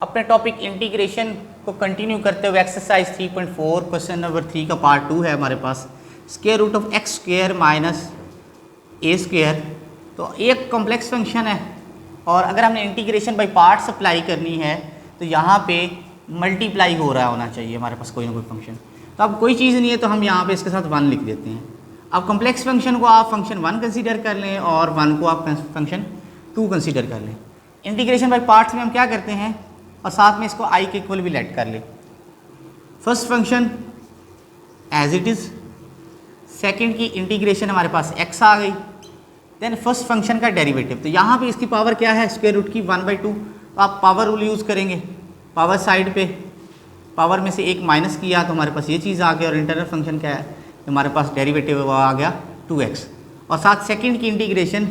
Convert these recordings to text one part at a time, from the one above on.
अपने topic integration को continue करते हुए एक्सरसाइज 3.4 क्वेश्चन नंबर 3 का पार्ट 2 है हमारे पास। Square root of x square minus a square, तो एक कॉम्प्लेक्स फंक्शन है और अगर हमने इंटीग्रेशन बाय पार्ट्स अप्लाई करनी है तो यहाँ पे मल्टीप्लाई हो रहा होना चाहिए हमारे पास कोई ना कोई फंक्शन। तो अब कोई चीज़ नहीं है तो हम यहाँ पे इसके साथ 1 लिख देते हैं। अब कॉम्प्लेक्स फंक्शन को आप फंक्शन 1 कंसीडर कर लें और 1 को आप फंक्शन 2 कंसीडर कर लें। इंटीग्रेशन बाय पार्ट्स में हम क्या करते हैं और साथ में इसको आई के इक्वल भी लेट कर ले। First function as it is, second की इंटीग्रेशन हमारे पास x आ गई, देन फर्स्ट फंक्शन का डेरिवेटिव। तो यहाँ पे इसकी पावर क्या है स्क्वायर रूट की 1/2, तो आप पावर रूल यूज़ करेंगे। पावर साइड पे पावर में से एक माइनस किया तो हमारे पास ये चीज़ आ गया और इंटरनल फंक्शन क्या है तो हमारे पास डेरिवेटिव वो आ गया 2x और साथ सेकंड की इंटीग्रेशन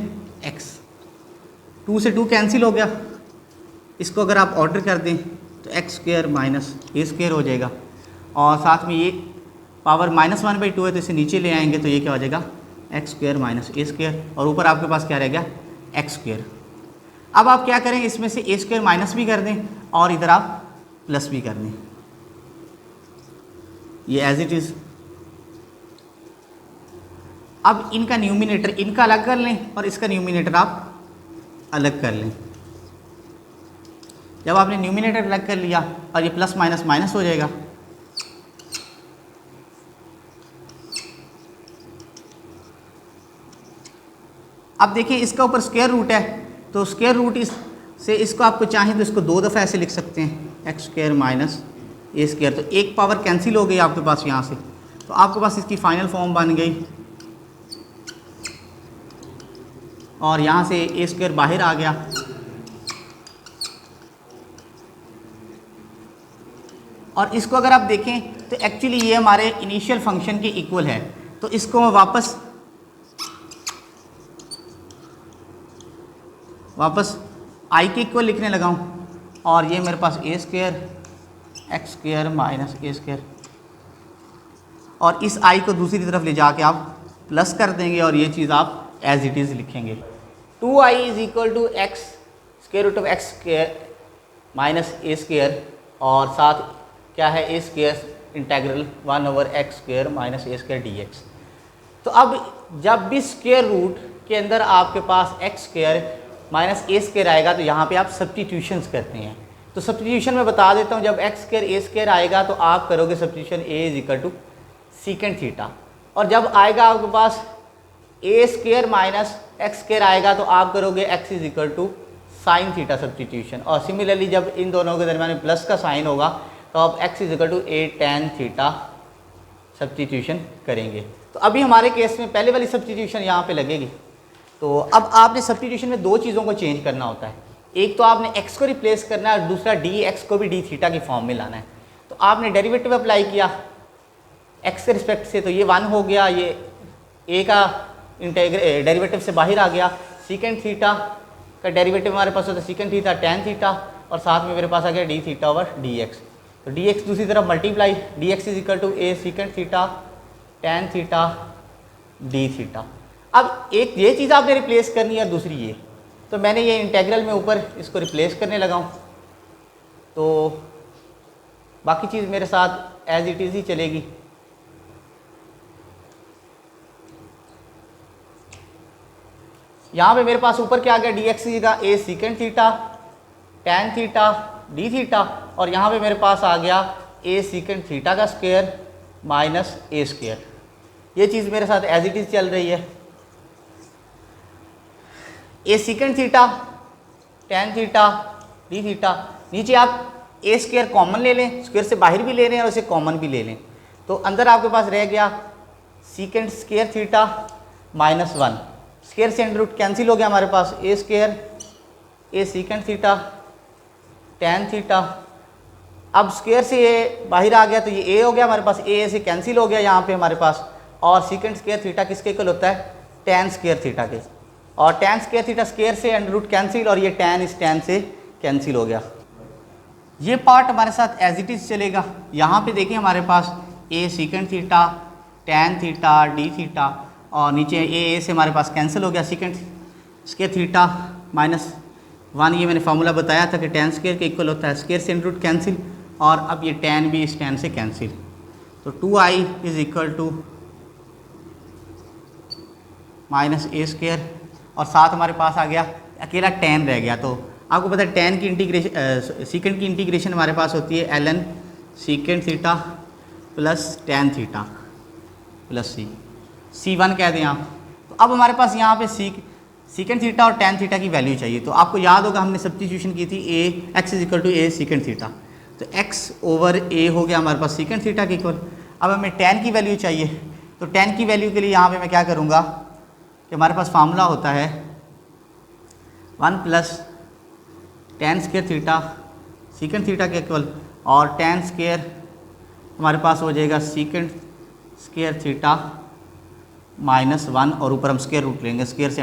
x। 2 से 2 कैंसिल हो गया, इसको अगर आप ऑर्डर कर दें तो x square minus a square हो जाएगा और साथ में ये पावर -1/2 है तो इसे नीचे ले आएंगे तो ये क्या हो जाएगा x square minus a square और ऊपर आपके पास क्या रह गया एक्स स्क्वायर। अब आप क्या करें, इसमें से ए स्क्वायर माइनस भी कर दें और इधर आप प्लस भी कर दें, ये एज इट इज़। अब इनका न्यूमिनेटर इनका अलग कर लें और इसका न्यूमिनेटर आप अलग कर लें। जब आपने न्यूमिनेटर अलग कर लिया और ये प्लस माइनस माइनस हो जाएगा, अब देखिए इसका ऊपर स्क्वायर रूट है तो स्क्वायर रूट इस से इसको आपको चाहें तो इसको 2 दफ़ा ऐसे लिख सकते हैं x square minus a square, तो एक पावर कैंसिल हो गई आपके पास यहाँ से, तो आपके पास इसकी फाइनल फॉर्म बन गई और यहाँ से ए स्क्वायर बाहर आ गया। और इसको अगर आप देखें तो एक्चुअली ये हमारे इनिशियल फंक्शन के इक्वल है, तो इसको मैं वापस आई के इक्वल लिखने लगा हूँ और ये मेरे पास a square x square minus a square और इस आई को दूसरी तरफ ले जाके आप प्लस कर देंगे और ये चीज़ आप एज इट इज़ लिखेंगे। 2i is equal to x square root of x square minus a square और साथ क्या है a square integral 1/x square minus a square dx। तो अब जब भी स्क्वायर रूट के अंदर आपके पास x square minus a square आएगा तो यहाँ पे आप सब्स्टिट्यूशंस करते हैं। तो सब्स्टिट्यूशन मैं बता देता हूँ, जब एक्स स्क्वायर ए स्क्वायर आएगा तो आप करोगे substitution a is equal to secant theta और जब आएगा आपके पास a square minus x square आएगा तो आप करोगे x is equal to sine theta substitution और सिमिलरली जब इन दोनों के दरमियान प्लस का साइन होगा तो आप x is equal to a tan theta substitution करेंगे। तो अभी हमारे केस में पहले वाली सब्स्टिट्यूशन यहाँ पे लगेगी। तो अब आपने सब्स्टिट्यूशन में 2 चीज़ों को चेंज करना होता है, एक तो आपने x को रिप्लेस करना है और दूसरा dx को भी d थीटा की फॉर्म में लाना है। तो आपने डेरिवेटिव अप्लाई किया x के रिस्पेक्ट से तो ये 1 हो गया, ये a का डेरिवेटिव से बाहर आ गया, सीकेंड थीटा का डेरिवेटिव हमारे पास होता है सीकेंड थीटा टेन थीटा और साथ में मेरे पास आ गया d थीटा ओवर dx। तो dx दूसरी तरफ multiply dx is equal to a सीकेंड theta tan theta d theta. अब एक ये चीज़ आपने रिप्लेस करनी है और दूसरी ये, तो मैंने ये इंटेग्रल में ऊपर इसको रिप्लेस करने लगा हूँ तो बाकी चीज़ मेरे साथ एज इट इज़ ही चलेगी। यहाँ पे मेरे पास ऊपर क्या आ गया dx का a सीकेंड theta tan theta d theta और यहाँ पे मेरे पास आ गया ए सीकेंड थीटा का स्क्वायर माइनस ए स्क्वायर। ये चीज़ मेरे साथ एज इट इज़ चल रही है। A सीकेंड theta tan theta d theta, नीचे आप ए स्क्वायर कॉमन ले लें, स्क्वायर से बाहर भी ले लें और उसे कॉमन भी ले लें, तो अंदर आपके पास रह गया secant square theta minus 1, square से अंडर रूट कैंसिल हो गया हमारे पास a square A सीकेंड theta tan theta. अब स्क्वायर से ये बाहर आ गया तो ये ए हो गया हमारे पास, ए से कैंसिल हो गया यहाँ पे हमारे पास और सीकेंड स्क्वायर थीटा किसके इक्वल होता है टेन स्क्वायर थीटा के और टेन स्क्वायर थीटा स्क्वायर से अंडर रूट कैंसिल और ये टेन इस टेन से कैंसिल हो गया। ये पार्ट हमारे साथ एज इट इज़ चलेगा। यहाँ पे देखिए हमारे पास a सीकेंड theta tan theta d theta और नीचे ए से हमारे पास कैंसिल हो गया सीकेंड स्क्वायर थीटा माइनस 1 ये मैंने फार्मूला बताया था कि tan स्क्वायर के इक्वल होता है स्क्वायर से रूट कैंसिल, और अब ये tan भी इस tan से कैंसिल, तो 2i is equal to minus a square, और साथ हमारे पास आ गया अकेला tan रह गया। तो आपको पता है tan की इंटीग्रेशन सीकेंड की इंटीग्रेशन हमारे पास होती है ln secant theta plus tan theta plus C1 कह दें आप। तो अब हमारे पास यहाँ पे सीकेंड थीटा और tan थीटा की वैल्यू चाहिए। तो आपको याद होगा हमने सब्स्टिट्यूशन की थी x is equal to a secant theta, तो x ओवर a हो गया हमारे पास सीकेंड थीटा के इक्वल। अब हमें tan की वैल्यू चाहिए, तो tan की वैल्यू के लिए यहाँ पे मैं क्या करूँगा कि हमारे पास फार्मूला होता है 1 plus tan square theta secant theta के इक्वल, और tan स्क्वायर हमारे पास हो जाएगा सीकेंड स्क्वायर थीटा माइनस 1, और ऊपर हम स्क्वायर रूट लेंगे, स्क्वायर से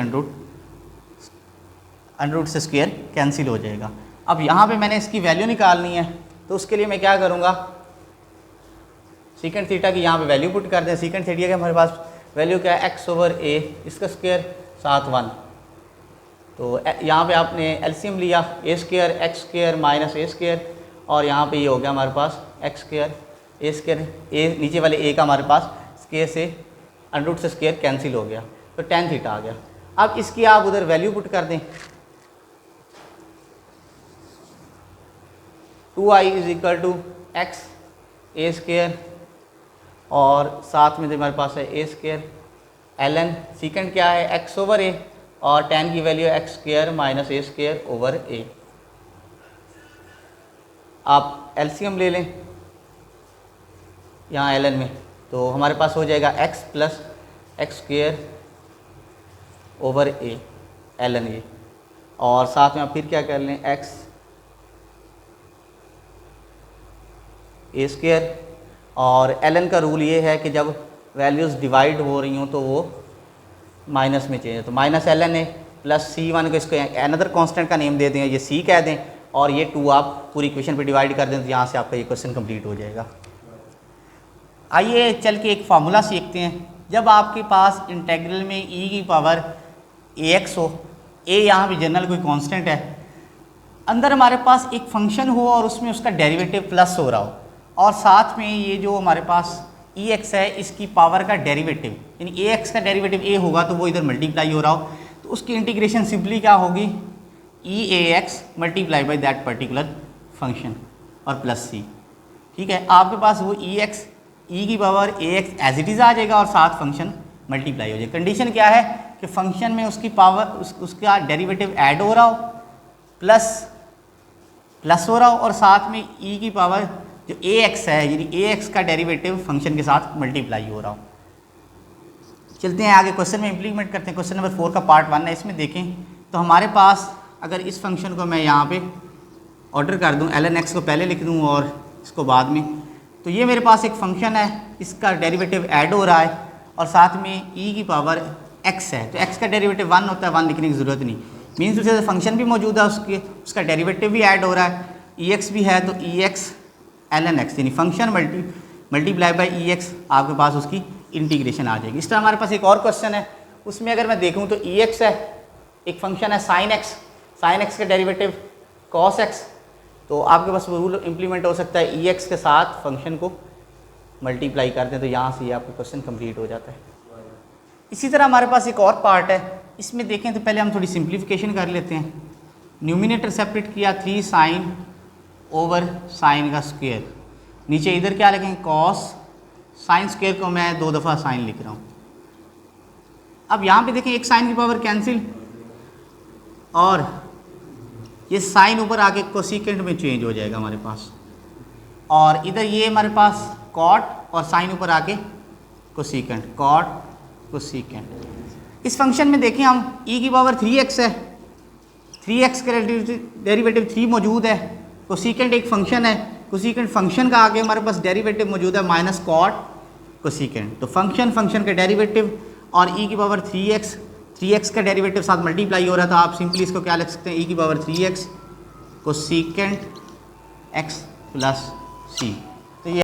अंडर रूट से स्क्वायर कैंसिल हो जाएगा। अब यहाँ पे मैंने इसकी वैल्यू निकालनी है, तो उसके लिए मैं क्या करूँगा, सीकेंड थीटा की यहाँ पे वैल्यू पुट कर दें। सीकेंड थीटा की हमारे पास वैल्यू क्या है x ओवर a, इसका स्क्वायर साथ 1, तो यहाँ पे आपने एलसीएम लिया a square x square minus a square, और यहाँ पे ये हो गया हमारे पास x square a square, a नीचे वाले a का हमारे पास स्क्वायर से अंडर रूट से स्क्वायर कैंसिल हो गया, तो tan थीटा आ गया। अब इसकी आप उधर वैल्यू पुट कर दें, 2i is equal to x a square, और साथ में हमारे पास है a स्क्वायर ln सीकेंड क्या है x ओवर a, और tan की वैल्यू है x square minus a square over a। आप एलसीएम ले लें यहाँ ln में, तो हमारे पास हो जाएगा x plus x square over a ln a, और साथ में आप फिर क्या कर लें x a स्क्वायर, और ln का रूल ये है कि जब वैल्यूज़ डिवाइड हो रही हों तो वो माइनस में चाहिए, तो minus ln a plus C1 को इसको अनदर कांस्टेंट का नेम दे दें, ये C कह दें, और ये 2 आप पूरी इक्वेशन पे डिवाइड कर दें, तो यहाँ से आपका ये क्वेश्चन कंप्लीट हो जाएगा। आइए चल के एक फार्मूला सीखते हैं। जब आपके पास इंटेग्रल में e की पावर ax हो, a यहाँ पे जनरल कोई कांस्टेंट है, अंदर हमारे पास एक फंक्शन हो और उसमें उसका डेरिवेटिव प्लस हो रहा हो, और साथ में ये जो हमारे पास ex है इसकी पावर का डेरिवेटिव, यानी ax का डेरिवेटिव a होगा तो वो इधर मल्टीप्लाई हो रहा हो, तो उसकी इंटीग्रेशन सिंपली क्या होगी e(ax) multiply by that particular function और प्लस c। ठीक है, आपके पास वो e की power ax as it is आ जाएगा और साथ फंक्शन मल्टीप्लाई हो जाएगा। कंडीशन क्या है कि फंक्शन में उसकी पावर उसका डेरिवेटिव ऐड हो रहा हो, प्लस हो रहा हो, और साथ में e की पावर जो ax है यानी ax का डेरिवेटिव फंक्शन के साथ मल्टीप्लाई हो रहा हो। चलते हैं आगे क्वेश्चन में इम्प्लीमेंट करते हैं। क्वेश्चन नंबर 4 का पार्ट 1 है, इसमें देखें तो हमारे पास अगर इस फंक्शन को मैं यहाँ पे ऑर्डर कर दूँ, ln x को पहले लिख दूँ और इसको बाद में, तो ये मेरे पास एक फंक्शन है, इसका डेरिवेटिव ऐड हो रहा है और साथ में e की पावर x है, तो x का डेरिवेटिव 1 होता है, 1 लिखने की ज़रूरत नहीं, मीन्स उसे फंक्शन भी मौजूद है, उसका डेरिवेटिव भी ऐड हो रहा है, ex भी है, तो ex ln x यानी फंक्शन मल्टीप्लाई बाई ex, आपके पास उसकी इंटीग्रेशन आ जाएगी। इस तरह हमारे पास एक और क्वेश्चन है, उसमें अगर मैं देखूँ तो ex है, एक फंक्शन है sin x का डेरिवेटिव cos x, तो आपके पास रूल इम्प्लीमेंट हो सकता है ex के साथ फंक्शन को मल्टीप्लाई कर दें, तो यहाँ से आपका क्वेश्चन कंप्लीट हो जाता है। इसी तरह हमारे पास एक और पार्ट है, इसमें देखें तो पहले हम थोड़ी सिंप्लीफिकेशन कर लेते हैं। न्यूमिनेटर सेपरेट किया 3 sin ओवर साइन का स्क्वायर, नीचे इधर क्या लिखेंगे cos, साइन स्क्वायर को मैं 2 दफ़ा साइन लिख रहा हूँ। अब यहाँ पे देखें एक साइन की पावर कैंसिल, और ये साइन ऊपर आके कोसिकेंट में चेंज हो जाएगा हमारे पास, और इधर ये हमारे पास कॉट और साइन ऊपर आके कोसिकेंट, कॉट कोसिकेंट। इस फंक्शन में देखें हम e की पावर 3x है, 3x का डेरिवेटिव 3 मौजूद है, कोसिकेंट एक फंक्शन है, कोसिकेंट फंक्शन का आगे हमारे पास डेरिवेटिव मौजूद है माइनस कॉट कोसिकेंट, तो फंक्शन का डेरिवेटिव और e की पावर 3x का डेरिवेटिव साथ मल्टीप्लाई हो रहा था, आप सिंपली इसको क्या लिख सकते हैं e की power 3x cosecant x plus c।